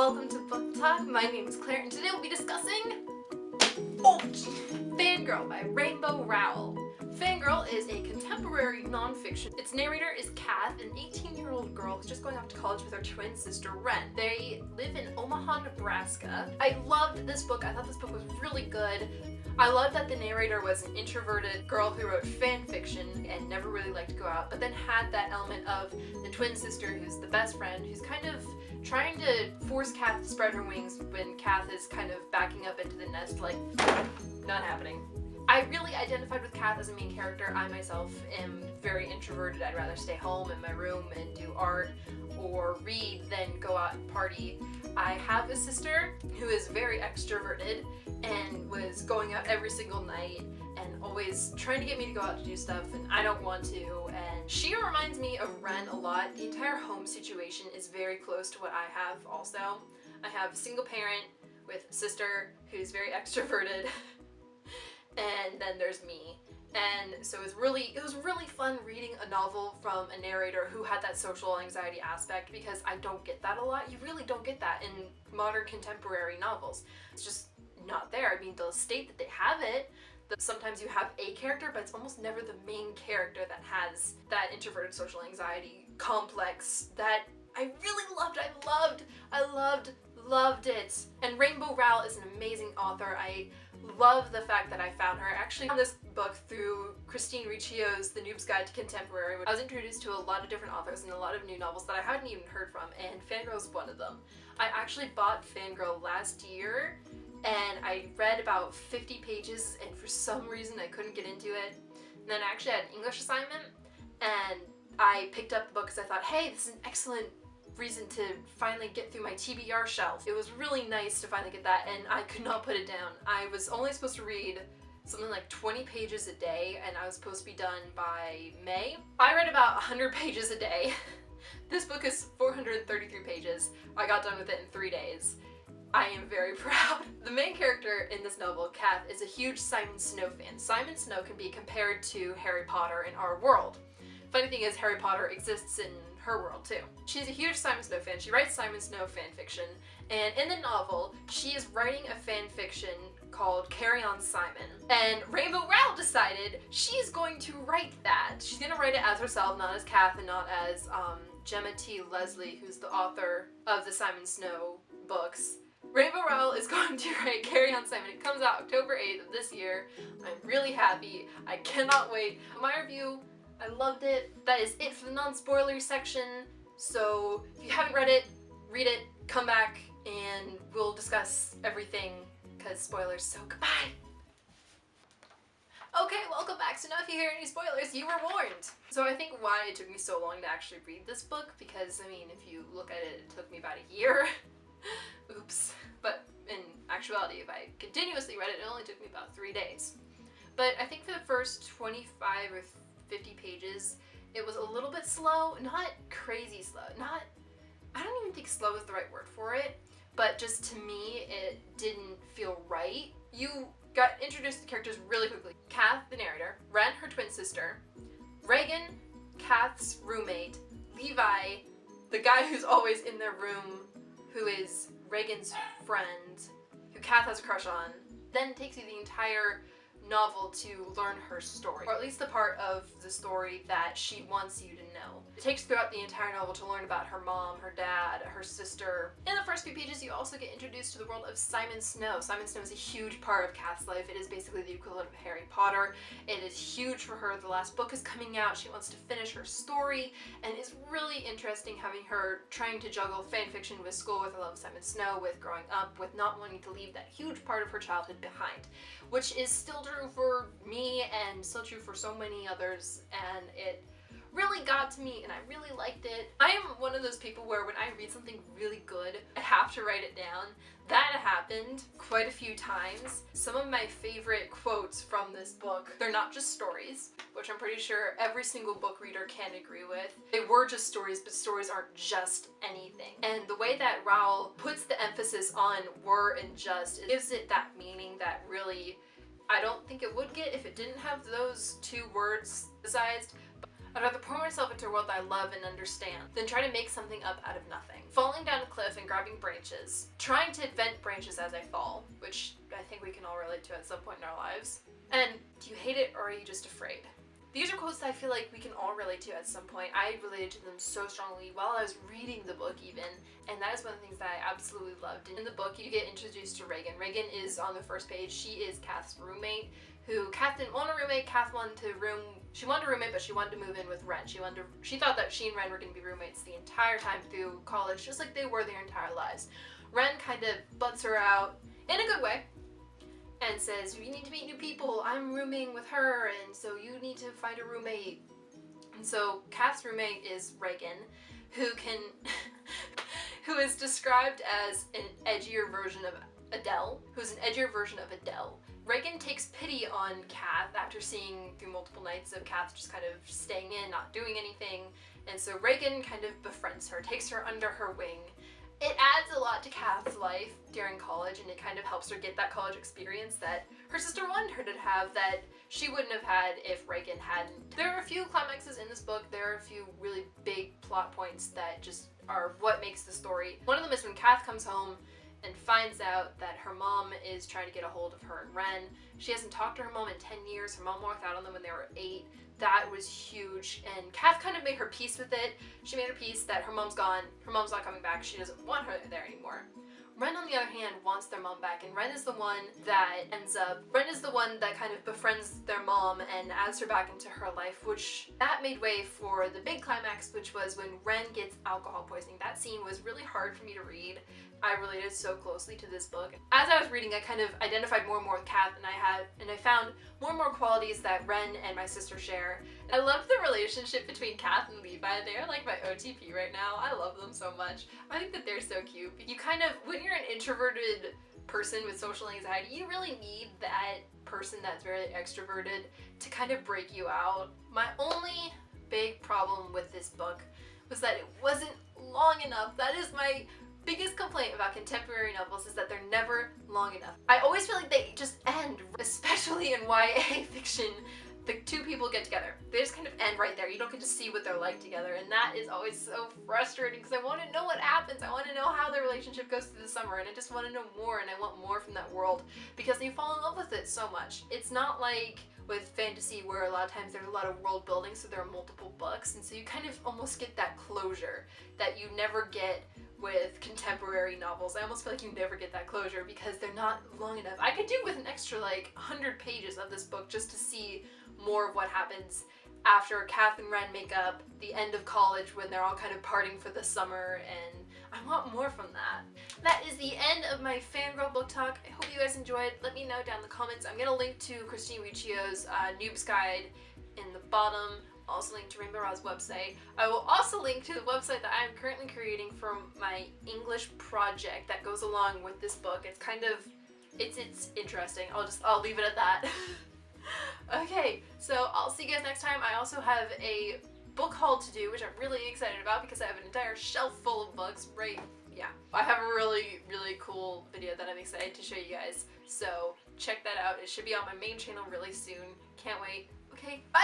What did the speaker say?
welcome to Book Talk. My name is Claire and today we'll be discussing Fangirl by Rainbow Rowell. Fangirl is a contemporary nonfiction. Its narrator is Kath, an 18-year-old girl who's just going off to college with her twin sister Ren. They live in Omaha, Nebraska. I loved this book. I thought this book was really good. I love that the narrator was an introverted girl who wrote fan fiction and never really liked to go out, but then had that element of the twin sister who's the best friend, who's kind of trying to force Kath to spread her wings when Kath is kind of backing up into the nest like, not happening. I really identified with Kath as a main character. I myself am very introverted. I'd rather stay home in my room and do art or read than go out and party. I have a sister who is very extroverted and was going out every single night and always trying to get me to go out to do stuff, and I don't want to, and she reminds me of Ren a lot. The entire home situation is very close to what I have also. I have a single parent with a sister who's very extroverted and then there's me. And so it was really fun reading a novel from a narrator who had that social anxiety aspect, because I don't get that a lot. You really don't get that in modern contemporary novels. It's just not there. I mean, they'll state that they have it. Sometimes you have a character, but it's almost never the main character that has that introverted social anxiety complex that I really loved. I loved it. And Rainbow Rowell is an amazing author. I love the fact that I found her. I actually found this book through Christine Riccio's The Noob's Guide to Contemporary. I was introduced to a lot of different authors and a lot of new novels that I hadn't even heard from, and Fangirl's one of them. I actually bought Fangirl last year, and I read about 50 pages, and for some reason I couldn't get into it. And then I actually had an English assignment, and I picked up the book because I thought, hey, this is an excellent reason to finally get through my TBR shelf. It was really nice to finally get that, and I could not put it down. I was only supposed to read something like 20 pages a day, and I was supposed to be done by May. I read about 100 pages a day. This book is 433 pages. I got done with it in 3 days. I am very proud. The main character in this novel, Kath, is a huge Simon Snow fan. Simon Snow can be compared to Harry Potter in our world. Funny thing is, Harry Potter exists in her world too. She's a huge Simon Snow fan. She writes Simon Snow fan fiction, and in the novel, she is writing a fan fiction called Carry On Simon. And Rainbow Rowell decided she's going to write that. She's gonna write it as herself, not as Kath and not as Gemma T. Leslie, who's the author of the Simon Snow books. Rainbow Rowell is going to write Carry On Simon. It comes out October 8th of this year. I'm really happy. I cannot wait. My review, I loved it. That is it for the non-spoilery section. So if you haven't read it, read it, come back, and we'll discuss everything, because spoilers, so goodbye. Okay, welcome back. So now if you hear any spoilers, you were warned. So I think why it took me so long to actually read this book, because I mean, if you look at it, it took me about a year. Oops. But in actuality, if I continuously read it, it only took me about 3 days. But I think for the first 25 or 50 pages, it was a little bit slow, not crazy slow, I don't even think slow is the right word for it, but just to me, it didn't feel right. You got introduced to characters really quickly. Kath, the narrator, Ren, her twin sister, Reagan, Kath's roommate, Levi, the guy who's always in their room, who is Reagan's friend, who Kath has a crush on. Then it takes you the entire novel to learn her story, or at least the part of the story that she wants you to know. It takes throughout the entire novel to learn about her mom, her dad, her sister. In the first few pages, you also get introduced to the world of Simon Snow. Simon Snow is a huge part of Kath's life. It is basically the equivalent of Harry Potter. It is huge for her. The last book is coming out. She wants to finish her story, and it's really interesting having her trying to juggle fan fiction with school, with her love of Simon Snow, with growing up, with not wanting to leave that huge part of her childhood behind, which is still true for me and still true for so many others, and it really got to me and I really liked it. I am one of those people where when I read something really good, I have to write it down. That happened quite a few times. Some of my favorite quotes from this book, they're not just stories, which I'm pretty sure every single book reader can agree with. They were just stories, but stories aren't just anything. And the way that Rowell puts the emphasis on were and just, it gives it that meaning that really I don't think it would get if it didn't have those two words emphasized. I'd rather pour myself into a world that I love and understand than try to make something up out of nothing. Falling down a cliff and grabbing branches. Trying to invent branches as I fall, which I think we can all relate to at some point in our lives. And do you hate it or are you just afraid? These are quotes that I feel like we can all relate to at some point. I related to them so strongly while I was reading the book even, and that is one of the things that I absolutely loved. In the book, you get introduced to Reagan. Reagan is on the first page. She is Kath's roommate, who Kath didn't want a roommate. Kath wanted to she wanted a roommate, but she wanted to move in with Ren. She thought that she and Ren were going to be roommates the entire time through college, just like they were their entire lives. Ren kind of butts her out in a good way, and says, you need to meet new people, I'm rooming with her, and so you need to find a roommate. And so Kath's roommate is Reagan, who is described as an edgier version of Adele, Reagan takes pity on Kath after seeing through multiple nights of Kath just kind of staying in, not doing anything, and so Reagan kind of befriends her, takes her under her wing. It adds a lot to Kath's life during college, and it kind of helps her get that college experience that her sister wanted her to have that she wouldn't have had if Reagan hadn't. There are a few climaxes in this book. There are a few really big plot points that just are what makes the story. One of them is when Kath comes home and finds out that her mom is trying to get a hold of her and Ren. She hasn't talked to her mom in 10 years. Her mom walked out on them when they were 8. That was huge, and Kath kind of made her peace with it. She made her peace that her mom's gone, her mom's not coming back, she doesn't want her there anymore. Ren, on the other hand, wants their mom back, and Ren is the one that kind of befriends their mom and adds her back into her life, which that made way for the big climax, which was when Ren gets alcohol poisoning. That scene was really hard for me to read. I related so closely to this book. As I was reading, I kind of identified more and more with Kath, and I found more and more qualities that Ren and my sister share. I love the relationship between Kath and Levi. They're like my OTP right now. I love them so much. I think that they're so cute. You kind of, when you're an introverted person with social anxiety, you really need that person that's very extroverted to kind of break you out. My only big problem with this book was that it wasn't long enough. That is my biggest complaint about contemporary novels, is that they're never long enough. I always feel like they just end, especially in YA fiction. The two people get together. They just kind of end right there. You don't get to see what they're like together, and that is always so frustrating because I want to know what happens. I want to know how their relationship goes through the summer, and I just want to know more, and I want more from that world because you fall in love with it so much. It's not like with fantasy where a lot of times there's a lot of world building, so there are multiple books, and so you kind of almost get that closure that you never get with contemporary novels. I almost feel like you never get that closure because they're not long enough. I could do with an extra like 100 pages of this book just to see more of what happens after Kath and Ren make up, the end of college when they're all kind of partying for the summer, and I want more from that. That is the end of my Fangirl book talk. I hope you guys enjoyed. Let me know down in the comments. I'm gonna link to Christine Riccio's Noob's Guide in the bottom. Also link to Rainbow Rowell's website. I will also link to the website that I'm currently creating for my English project that goes along with this book. It's kind of, it's interesting. I'll leave it at that. Okay, so I'll see you guys next time. I also have a book haul to do, which I'm really excited about because I have an entire shelf full of books, right? Yeah. I have a really, really cool video that I'm excited to show you guys. So check that out. It should be on my main channel really soon. Can't wait. Okay, bye!